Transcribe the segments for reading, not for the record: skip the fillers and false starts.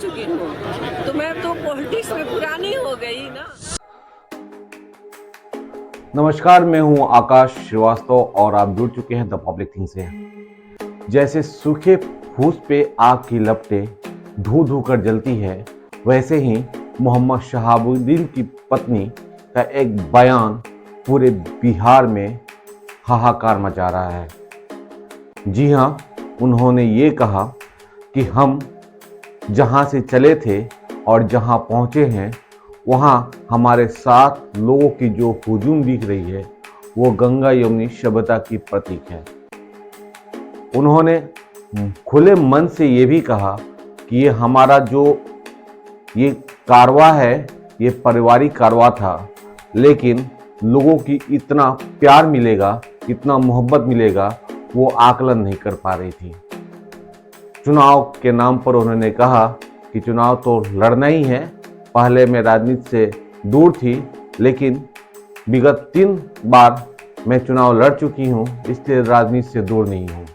चुकी हूँ, तो मैं तो पॉलिटिक्स में पुरानी हो गई ना। नमस्कार, मैं हूं आकाश श्रीवास्तव और आप जुड़ चुके हैं द पब्लिक थिंग से। जैसे सूखे फूस पे आग की लपटें धू धू कर जलती है, वैसे ही मोहम्मद शहाबुद्दीन की पत्नी का एक बयान पूरे बिहार में हाहाकार मचा रहा है। जी हाँ, उन्होंने ये कहा कि हम जहाँ से चले थे और जहाँ पहुँचे हैं, वहाँ हमारे 7 लोगों की जो हुजूम दिख रही है वो गंगा यमुनी सभ्यता की प्रतीक है। उन्होंने खुले मन से ये भी कहा कि ये हमारा जो ये कारवा है ये पारिवारिक कारवा था, लेकिन लोगों की इतना प्यार मिलेगा, इतना मोहब्बत मिलेगा, वो आकलन नहीं कर पा रही थी। चुनाव के नाम पर उन्होंने कहा कि चुनाव तो लड़ना ही है। पहले मैं राजनीति से दूर थी, लेकिन विगत 3 बार मैं चुनाव लड़ चुकी हूँ, इसलिए राजनीति से दूर नहीं हूँ।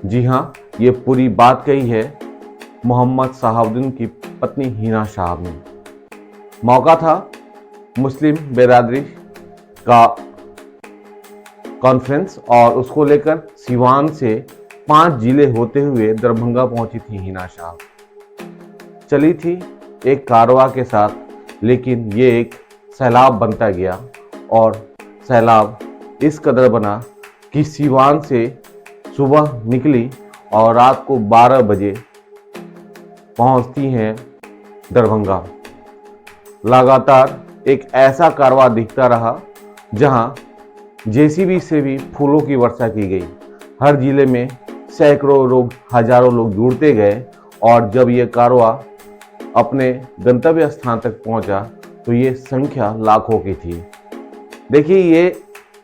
जी हाँ, ये पूरी बात कही है मोहम्मद शहाबुद्दीन की पत्नी हिना साहब ने। मौका था मुस्लिम बिरादरी का कॉन्फ्रेंस और उसको लेकर सिवान से 5 जिले होते हुए दरभंगा पहुंची थी हिना साहब। चली थी एक कारवा के साथ, लेकिन ये एक सैलाब बनता गया और सैलाब इस कदर बना कि सिवान से सुबह निकली और रात को 12 बजे पहुंचती हैं दरभंगा। लगातार एक ऐसा कारवा दिखता रहा जहां जेसीबी से भी फूलों की वर्षा की गई। हर जिले में सैकड़ों लोग, हजारों लोग जुड़ते गए और जब ये कारवा अपने गंतव्य स्थान तक पहुंचा तो ये संख्या लाखों की थी। देखिए, ये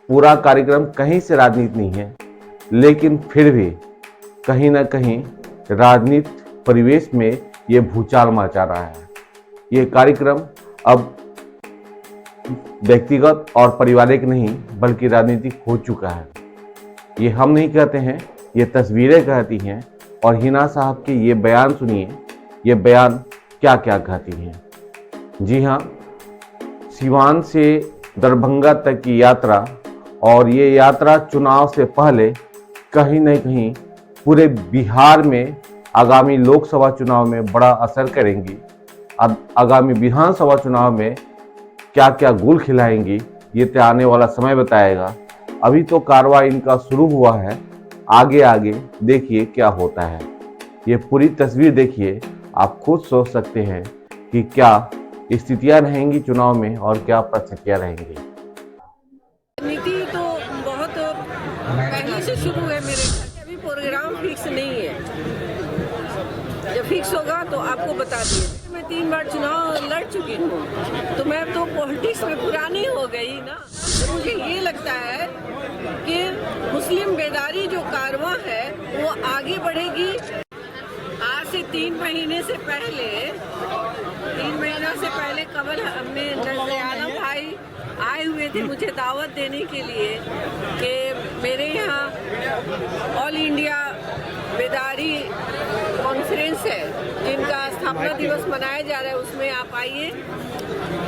पूरा कार्यक्रम कहीं से राजनीति नहीं है, लेकिन फिर भी कहीं ना कहीं राजनीति परिवेश में ये भूचाल मचा रहा है। ये कार्यक्रम अब व्यक्तिगत और पारिवारिक नहीं बल्कि राजनीतिक हो चुका है। ये हम नहीं कहते हैं, ये तस्वीरें कहती हैं। और हिना साहब के ये बयान सुनिए, ये बयान क्या क्या कहती हैं। जी हाँ, सिवान से दरभंगा तक की यात्रा, और ये यात्रा चुनाव से पहले कहीं न कहीं पूरे बिहार में आगामी लोकसभा चुनाव में बड़ा असर करेंगी। आगामी विधानसभा चुनाव में क्या क्या गुल खिलाएंगी, ये तो आने वाला समय बताएगा। अभी तो कारवा इनका शुरू हुआ है, आगे आगे देखिए क्या होता है। ये पूरी तस्वीर देखिए, आप खुद सोच सकते हैं कि क्या स्थितियां रहेंगी चुनाव में और क्या परिस्थितियां रहेंगी। नीति तो बहुत पहले से शुरू है मेरे घर से, अभी प्रोग्राम फिक्स नहीं है। जब फिक्स होगा तो आपको बता दिए। मैं 3 बार चुनाव लड़ चुकी हूँ, तो मैं तो पॉलिटिक्स में पुरानी हो गई ना। तो मुझे ये लगता है कि मुस्लिम बेदारी जो कारवां है वो आगे बढ़ेगी। आज से 3 महीने से पहले, 3 महीना से पहले कमल में नजर आलम भाई आए हुए थे मुझे दावत देने के लिए कि मेरे यहाँ ऑल इंडिया बेदारी कॉन्फ्रेंस है जिनका स्थापना दिवस मनाया जा रहा है, उसमें आप आइए।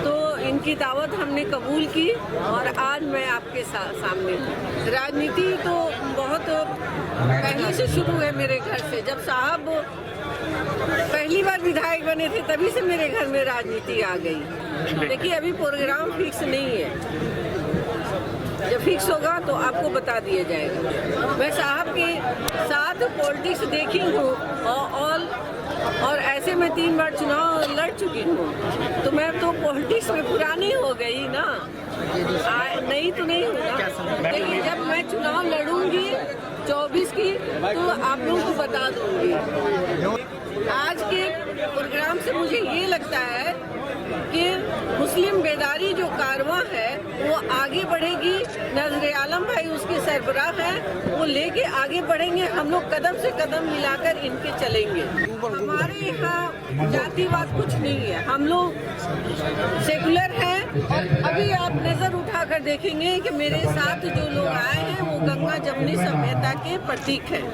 तो इनकी दावत हमने कबूल की और आज मैं आपके सामने हूँ। राजनीति तो बहुत पहले से शुरू है मेरे घर से। जब साहब पहली बार विधायक बने थे तभी से मेरे घर में राजनीति आ गई। देखिए, अभी प्रोग्राम फिक्स नहीं है। जब फिक्स होगा तो आपको बता दिया जाएगा। मैं साहब के साथ पॉलिटिक्स देखी हूँ और ऐसे में 3 बार चुनाव लड़ चुकी हूँ, तो मैं तो पॉलिटिक्स में पुरानी हो गई ना। नहीं तो नहीं होगा, लेकिन जब मैं चुनाव लड़ूंगी 24 की तो आप लोगों को बता दूंगी। आज के प्रोग्राम से मुझे ये लगता है कि मुस्लिम बेदारी जो कारवां है वो आगे बढ़ेगी। नजर आलम भाई उसके सरबराह हैं, वो लेके आगे बढ़ेंगे। हम लोग कदम से कदम मिलाकर इनके चलेंगे। हमारे यहाँ जातिवाद कुछ नहीं है, हम लोग सेकुलर हैं। और अभी आप नजर उठाकर देखेंगे कि मेरे साथ जो लोग आए हैं वो गंगा जमुनी सभ्यता के प्रतीक हैं।